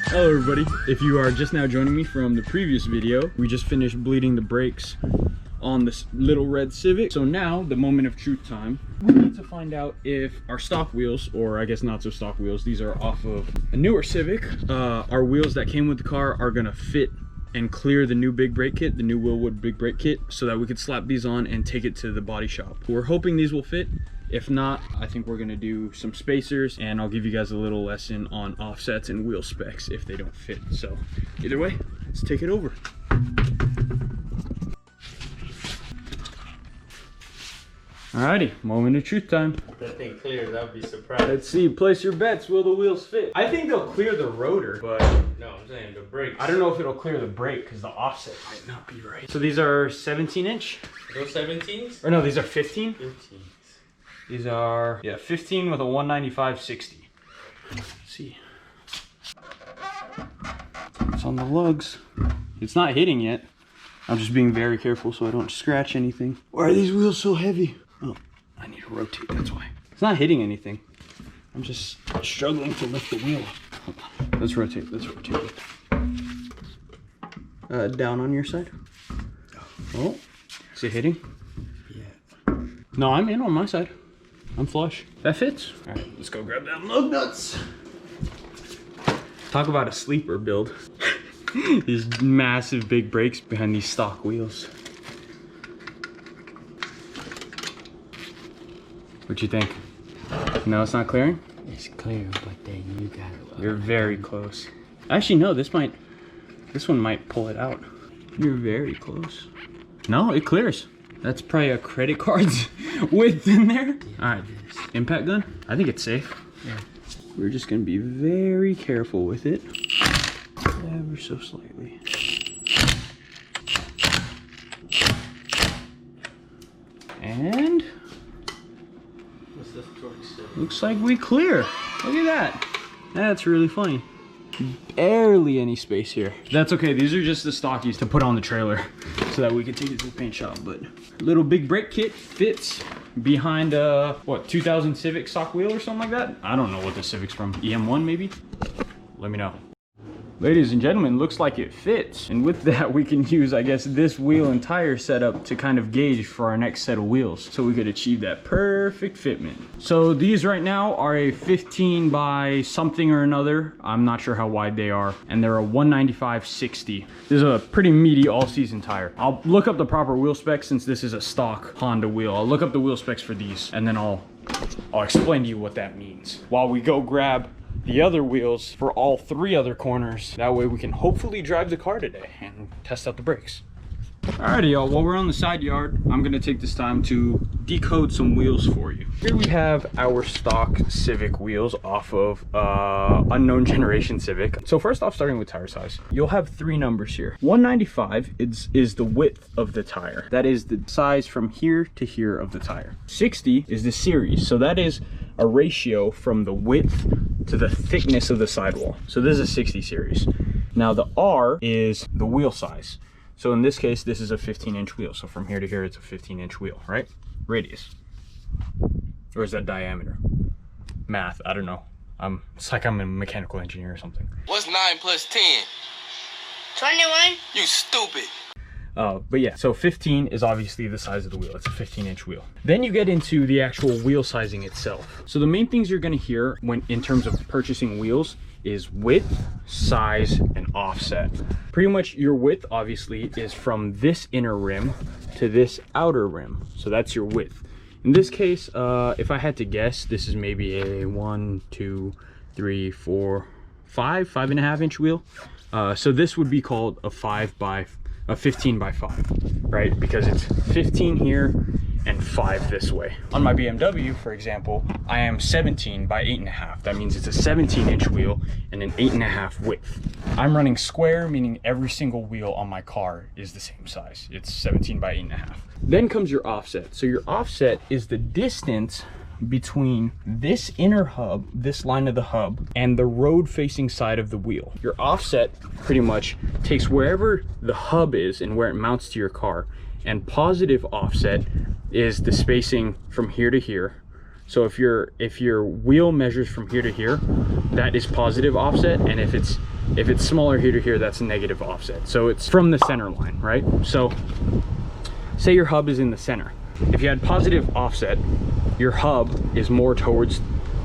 Hello everybody, if you are just now joining me from the previous video, we just finished bleeding the brakes on this little red Civic. So now, the moment of truth time, we need to find out if our stock wheels, or I guess not so stock wheels, these are off of a newer Civic, our wheels that came with the car are gonna fit and clear the new big brake kit, the new Wilwood big brake kit, so that we could slap these on and take it to the body shop. We're hoping these will fit. If not, I think we're gonna do some spacers, and I'll give you guys a little lesson on offsets and wheel specs if they don't fit. So either way, let's take it over. Alrighty, moment of truth time. If that thing clears, I would be surprised. Let's see, place your bets. Will the wheels fit? I think they'll clear the rotor, but no, I'm saying the brakes. I don't know if it'll clear the brake because the offset might not be right. So these are 17 inch? Those 17s? Or no, these are 15? 15s. These are, yeah, 15 with a 195/60. Let's see. It's on the lugs. It's not hitting yet. I'm just being very careful so I don't scratch anything. Why are these wheels so heavy? Oh, I need to rotate, that's why. It's not hitting anything. I'm just struggling to lift the wheel. Hold on. Let's rotate, down on your side. Oh, is it hitting? Yeah. No, I'm in on my side. I'm flush. That fits. All right, let's go grab that lug nuts. Talk about a sleeper build. These massive big brakes behind these stock wheels. What you think? No, it's not clearing? It's clear, but then you got it. You're very close. Actually, no, this one might pull it out. You're very close. No, it clears. That's probably a credit card's width in there. Yeah, all right, impact gun. I think it's safe. Yeah. We're just gonna be very careful with it. Ever so slightly. And what's this torque say? Looks like we clear. Look at that. That's really funny. Barely any space here. That's okay, these are just the stockies to put on the trailer so that we can take it to the paint shop. But little big brake kit fits behind a, what, 2000 Civic stock wheel or something like that? I don't know what the Civic's from, EM1 maybe? Let me know. Ladies and gentlemen, looks like it fits. And with that, we can use, I guess, this wheel and tire setup to kind of gauge for our next set of wheels so we could achieve that perfect fitment. So these right now are a 15 by something or another. I'm not sure how wide they are. And they're a 195/60. This is a pretty meaty all-season tire. I'll look up the proper wheel specs since this is a stock Honda wheel. I'll look up the wheel specs for these and then I'll explain to you what that means while we go grab the other wheels for all 3 other corners. That way we can hopefully drive the car today and test out the brakes. Alrighty y'all, while we're on the side yard, I'm gonna take this time to decode some wheels for you. Here we have our stock Civic wheels off of unknown generation Civic. So first off, starting with tire size, you'll have 3 numbers here. 195 is the width of the tire. That is the size from here to here of the tire. 60 is the series, so that is a ratio from the width to the thickness of the sidewall. So this is a 60 series. Now the R is the wheel size. So in this case, this is a 15-inch wheel. So from here to here, it's a 15-inch wheel, right? Radius. Or is that diameter? Math, I don't know. It's like I'm a mechanical engineer or something. What's 9 plus 10? 21. You stupid. But yeah, so 15 is obviously the size of the wheel. It's a 15-inch wheel. Then you get into the actual wheel sizing itself. So the main things you're gonna hear when in terms of purchasing wheels is width, size, and offset. Pretty much your width obviously is from this inner rim to this outer rim. So that's your width. In this case, if I had to guess, this is maybe a 1, 2, 3, 4, 5.5 inch wheel. So this would be called a 15 by 5, right? Because it's 15 here and 5 this way. On my BMW, for example, I am 17 by 8.5. That means it's a 17-inch wheel and an 8.5 width. I'm running square, meaning every single wheel on my car is the same size. It's 17 by 8.5. Then comes your offset. So your offset is the distance between this inner hub, this line of the hub, and the road facing side of the wheel. Your offset pretty much takes wherever the hub is and where it mounts to your car, and positive offset is the spacing from here to here. So if your wheel measures from here to here, that is positive offset, and if it's If it's smaller here to here, that's a negative offset. So it's from the center line, right? So say your hub is in the center. If you had positive offset, your hub is more towards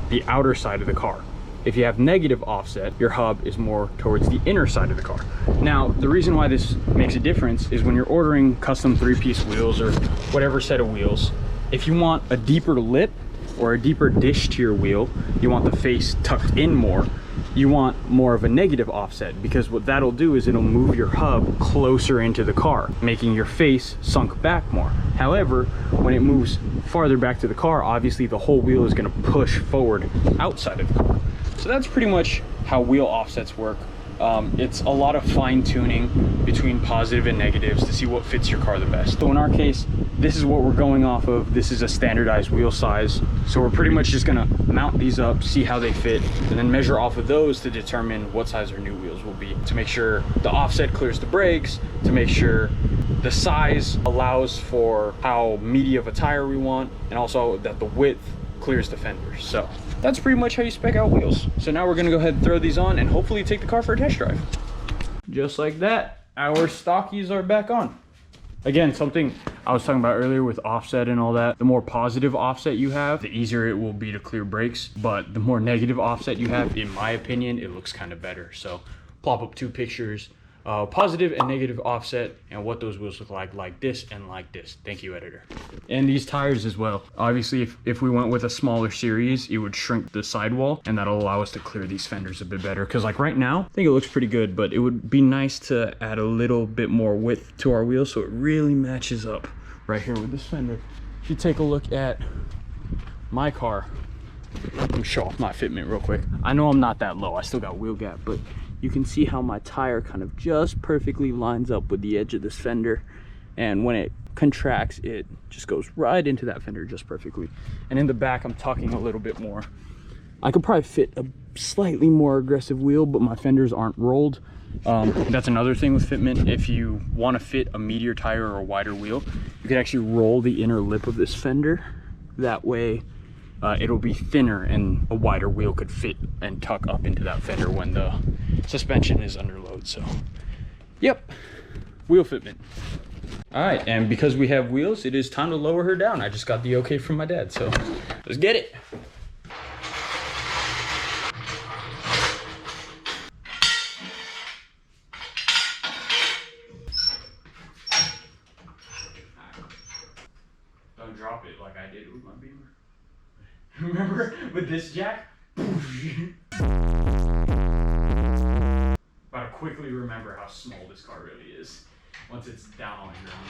the outer side of the car. If you have negative offset, your hub is more towards the inner side of the car. Now, the reason why this makes a difference is when you're ordering custom 3-piece wheels or whatever set of wheels, if you want a deeper lip or a deeper dish to your wheel, you want the face tucked in more, you want more of a negative offset, because what that'll do is it'll move your hub closer into the car, making your face sunk back more. However, when it moves farther back to the car, obviously the whole wheel is going to push forward outside of the car. So that's pretty much how wheel offsets work. It's a lot of fine tuning between positive and negatives to see what fits your car the best. So in our case, this is what we're going off of. This is a standardized wheel size. So we're pretty much just gonna mount these up, see how they fit, and then measure off of those to determine what size our new wheels will be, to make sure the offset clears the brakes, to make sure the size allows for how meaty of a tire we want, and also that the width clears the fenders. So that's pretty much how you spec out wheels. So now we're gonna go ahead and throw these on and hopefully take the car for a test drive. Just like that, our stockies are back on. Again, something I was talking about earlier with offset and all that, the more positive offset you have, the easier it will be to clear brakes. But the more negative offset you have, in my opinion, it looks kind of better. So plop up 2 pictures, positive and negative offset, and what those wheels look like this and like this. Thank you, editor. And these tires as well. Obviously, if we went with a smaller series, it would shrink the sidewall, and that'll allow us to clear these fenders a bit better. Because like right now, I think it looks pretty good, but it would be nice to add a little bit more width to our wheel so it really matches up right here with this fender. If you take a look at my car, let me show off my fitment real quick. I know I'm not that low, I still got wheel gap, but you can see how my tire kind of just perfectly lines up with the edge of this fender, and when it contracts, it just goes right into that fender just perfectly. And in the back, I'm tucking a little bit more. I could probably fit a slightly more aggressive wheel, but my fenders aren't rolled. That's another thing with fitment. If you want to fit a meatier tire or a wider wheel, you can actually roll the inner lip of this fender. That way it'll be thinner and a wider wheel could fit and tuck up into that fender when the suspension is under load. So yep, wheel fitment. All right, and because we have wheels, it is time to lower her down. I just got the okay from my dad, so let's get it. Don't drop it like I did with my Beamer. Remember with this jack? Gotta quickly remember how small this car really is once it's down on the ground.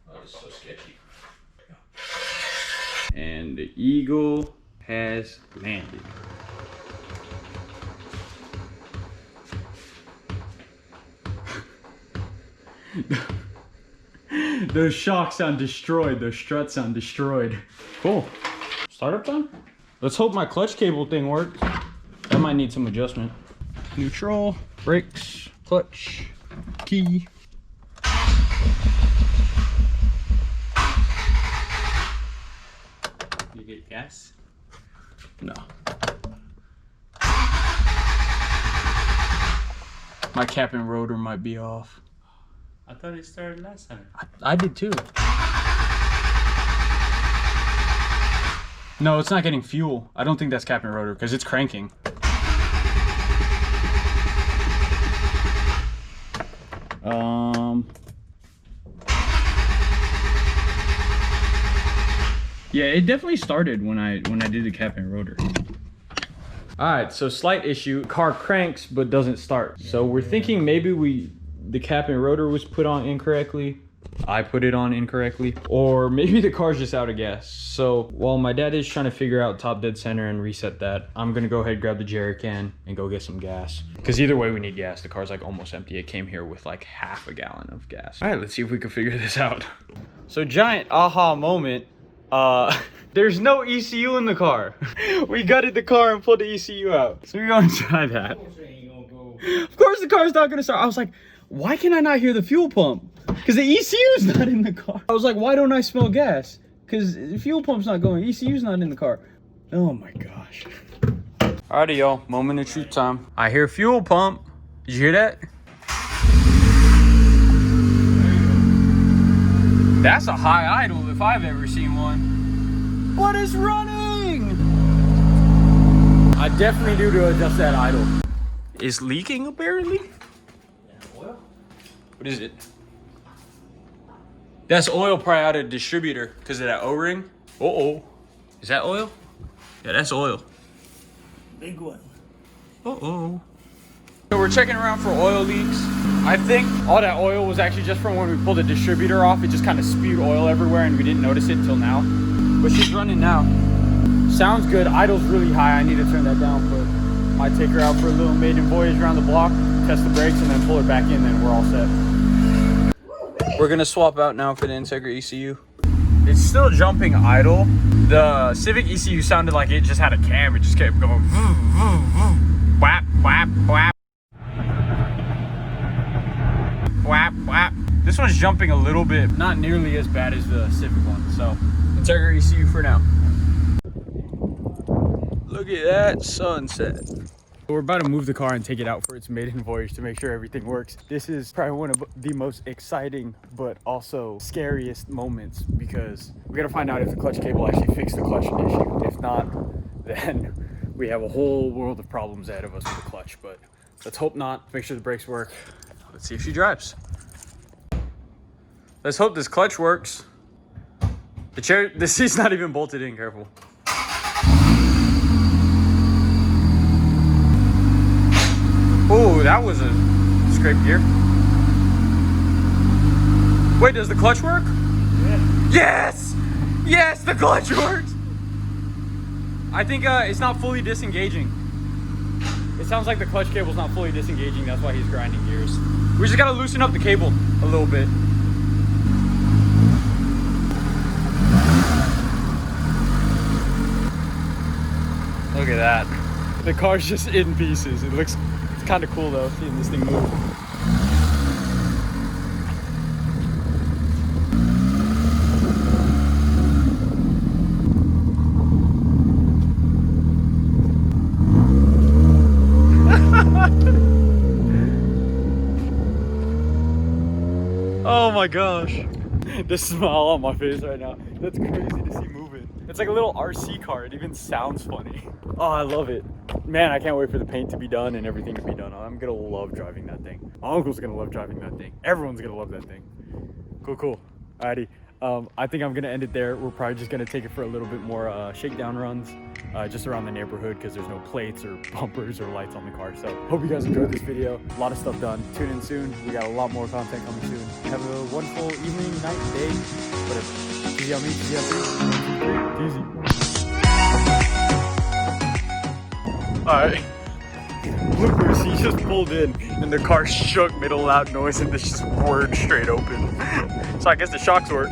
Oh, it's so sketchy. And the Eagle has landed. Those shocks sound destroyed. Those struts sound destroyed. Cool. Startup time? Let's hope my clutch cable thing works. That might need some adjustment. Neutral, brakes, clutch, key. You get gas? No. My cap and rotor might be off. I thought it started last time. I did too. No, it's not getting fuel. I don't think that's cap and rotor because it's cranking. Yeah, it definitely started when I did the cap and rotor. All right, so slight issue. Car cranks but doesn't start. So we're thinking maybe the cap and rotor was put on incorrectly. I put it on incorrectly, or maybe the car's just out of gas. So while my dad is trying to figure out top dead center and reset that, I'm gonna go ahead and grab the jerry can and go get some gas, because either way we need gas. The car's like almost empty. It came here with like half a gallon of gas. All right, let's see if we can figure this out. So giant aha moment. There's no ECU in the car. We gutted the car and pulled the ECU out, so we're gonna try that. Of course the car's not gonna start. I was like, why can I not hear the fuel pump? Because the ECU's not in the car. I was like, why don't I smell gas? Because the fuel pump's not going, ECU's not in the car. Oh my gosh. Alrighty, y'all. Moment of truth time. I hear fuel pump. Did you hear that? That's a high idle if I've ever seen one. What is running? I definitely do to adjust that idle. It's leaking apparently. Oil? What is it? That's oil probably out of distributor because of that O-ring. Uh-oh. Is that oil? Yeah, that's oil. Big one. Uh-oh. So we're checking around for oil leaks. I think all that oil was actually just from when we pulled the distributor off. It just kind of spewed oil everywhere and we didn't notice it until now. But she's running now. Sounds good. Idle's really high. I need to turn that down, but might take her out for a little maiden voyage around the block, test the brakes, and then pull her back in, then we're all set. We're gonna swap out now for the Integra ECU. It's still jumping idle. The Civic ECU sounded like it just had a cam. It just kept going vroom, vroom, vroom. Whap, whap, whap. Whap, whap. This one's jumping a little bit, not nearly as bad as the Civic one. So, Integra ECU for now. Look at that sunset. We're about to move the car and take it out for its maiden voyage to make sure everything works. This is probably one of the most exciting but also scariest moments because we gotta find out if the clutch cable actually fixed the clutch issue. If not, then we have a whole world of problems ahead of us with the clutch, but let's hope not. Make sure the brakes work. Let's see if she drives. Let's hope this clutch works. The seat's not even bolted in, careful. Oh, that was a scrape gear. Wait, does the clutch work? Yeah. Yes! Yes, the clutch works! I think it's not fully disengaging. It sounds like the clutch cable's not fully disengaging. That's why he's grinding gears. We just gotta loosen up the cable a little bit. Look at that. The car's just in pieces. It looks kind of cool though, seeing this thing move. Oh my gosh. The smile on my face right now. That's crazy to see moving. It's like a little RC car. It even sounds funny. Oh, I love it. Man, I can't wait for the paint to be done and everything to be done. I'm gonna love driving that thing. My uncle's gonna love driving that thing. Everyone's gonna love that thing. Cool. Alrighty. I think I'm gonna end it there. We're probably just gonna take it for a little bit more shakedown runs just around the neighborhood because there's no plates or bumpers or lights on the car. So hope you guys enjoyed this video. A lot of stuff done. Tune in soon. We got a lot more content coming soon. Have a wonderful evening, night, day, whatever. Easy on me, easy on you. Easy. Alright. Bloopers, he just pulled in and the car shook, made a loud noise, and this just whirred straight open. So I guess the shocks work.